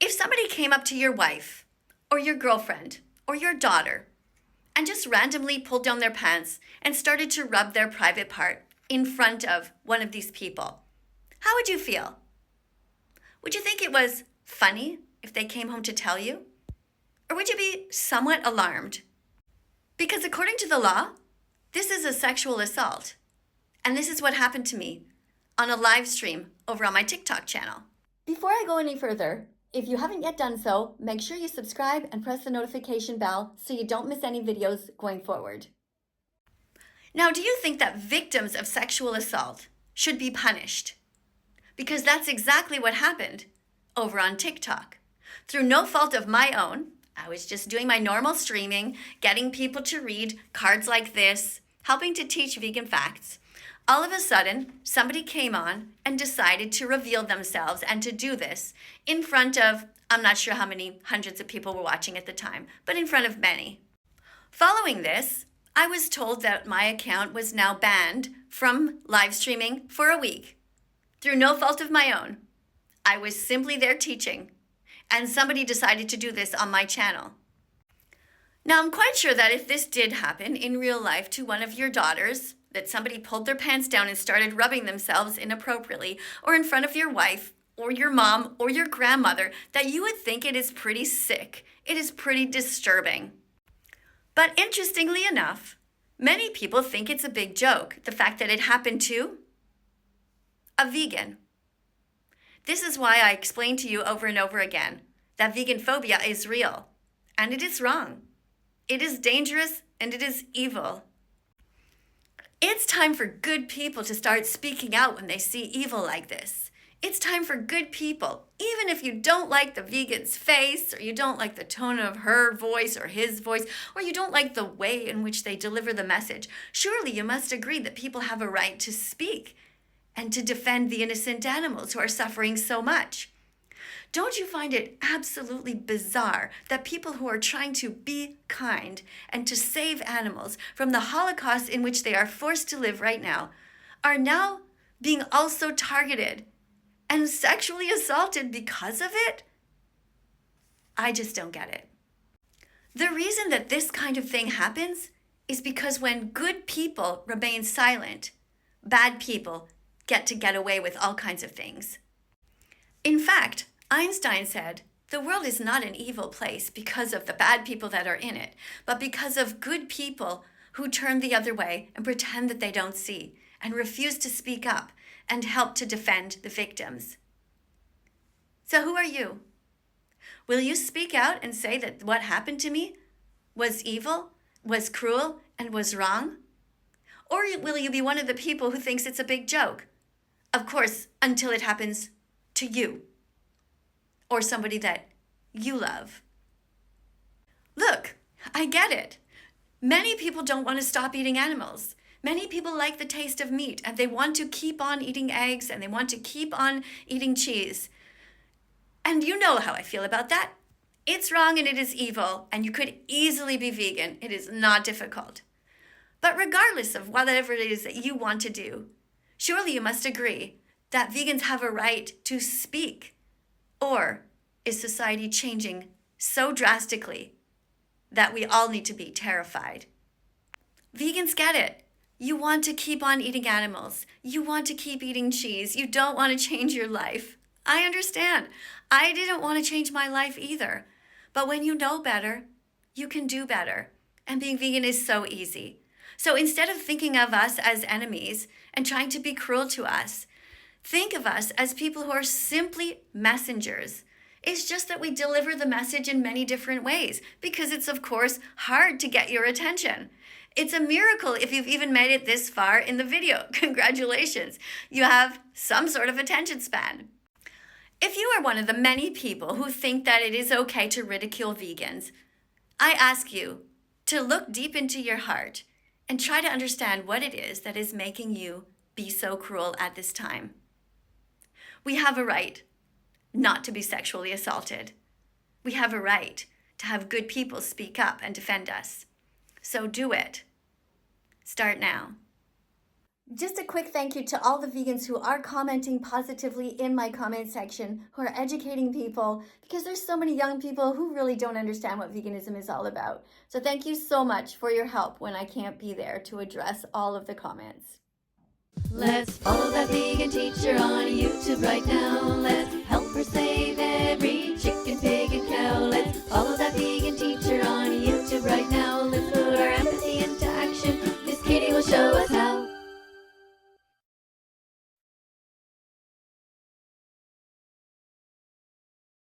If somebody came up to your wife or your girlfriend or your daughter and just randomly pulled down their pants and started to rub their private part in front of one of these people, how would you feel? Would you think it was funny if they came home to tell you? Or would you be somewhat alarmed? Because according to the law, this is a sexual assault. And this is what happened to me on a live stream over on my TikTok channel. Before I go any further, if you haven't yet done so, make sure you subscribe and press the notification bell so you don't miss any videos going forward. Now, do you think that victims of sexual assault should be punished? Because that's exactly what happened over on TikTok. Through no fault of my own, I was just doing my normal streaming, getting people to read cards like this, helping to teach vegan facts. All of a sudden, somebody came on and decided to reveal themselves and to do this in front of, I'm not sure how many hundreds of people were watching at the time, but in front of many. Following this, I was told that my account was now banned from live streaming for a week. Through no fault of my own. I was simply there teaching, and somebody decided to do this on my channel. Now, I'm quite sure that if this did happen in real life to one of your daughters, that somebody pulled their pants down and started rubbing themselves inappropriately, or in front of your wife, or your mom, or your grandmother, that you would think it is pretty sick. It is pretty disturbing. But interestingly enough, many people think it's a big joke, the fact that it happened to a vegan. This is why I explain to you over and over again that vegan phobia is real, and it is wrong. It is dangerous and it is evil. It's time for good people to start speaking out when they see evil like this. It's time for good people, even if you don't like the vegan's face, or you don't like the tone of her voice or his voice, or you don't like the way in which they deliver the message. Surely you must agree that people have a right to speak and to defend the innocent animals who are suffering so much. Don't you find it absolutely bizarre that people who are trying to be kind and to save animals from the Holocaust in which they are forced to live right now are now being also targeted and sexually assaulted because of it? I just don't get it. The reason that this kind of thing happens is because when good people remain silent, bad people get away with all kinds of things. In fact, Einstein said, the world is not an evil place because of the bad people that are in it, but because of good people who turn the other way and pretend that they don't see and refuse to speak up and help to defend the victims. So who are you? Will you speak out and say that what happened to me was evil, was cruel, and was wrong? Or will you be one of the people who thinks it's a big joke? Of course, until it happens to you or somebody that you love. Look, I get it. Many people don't want to stop eating animals. Many people like the taste of meat and they want to keep on eating eggs and they want to keep on eating cheese. And you know how I feel about that. It's wrong and it is evil, and you could easily be vegan. It is not difficult. But regardless of whatever it is that you want to do, surely you must agree that vegans have a right to speak. Or is society changing so drastically that we all need to be terrified? Vegans get it. You want to keep on eating animals. You want to keep eating cheese. You don't want to change your life. I understand. I didn't want to change my life either. But when you know better, you can do better. And being vegan is so easy. So instead of thinking of us as enemies and trying to be cruel to us, think of us as people who are simply messengers. It's just that we deliver the message in many different ways because it's, of course, hard to get your attention. It's a miracle if you've even made it this far in the video. Congratulations. You have some sort of attention span. If you are one of the many people who think that it is okay to ridicule vegans, I ask you to look deep into your heart and try to understand what it is that is making you be so cruel at this time. We have a right not to be sexually assaulted. We have a right to have good people speak up and defend us. So do it. Start now. Just a quick thank you to all the vegans who are commenting positively in my comment section, who are educating people, because there's so many young people who really don't understand what veganism is all about. So thank you so much for your help when I can't be there to address all of the comments. Let's follow that vegan teacher on YouTube right now. Let's help her say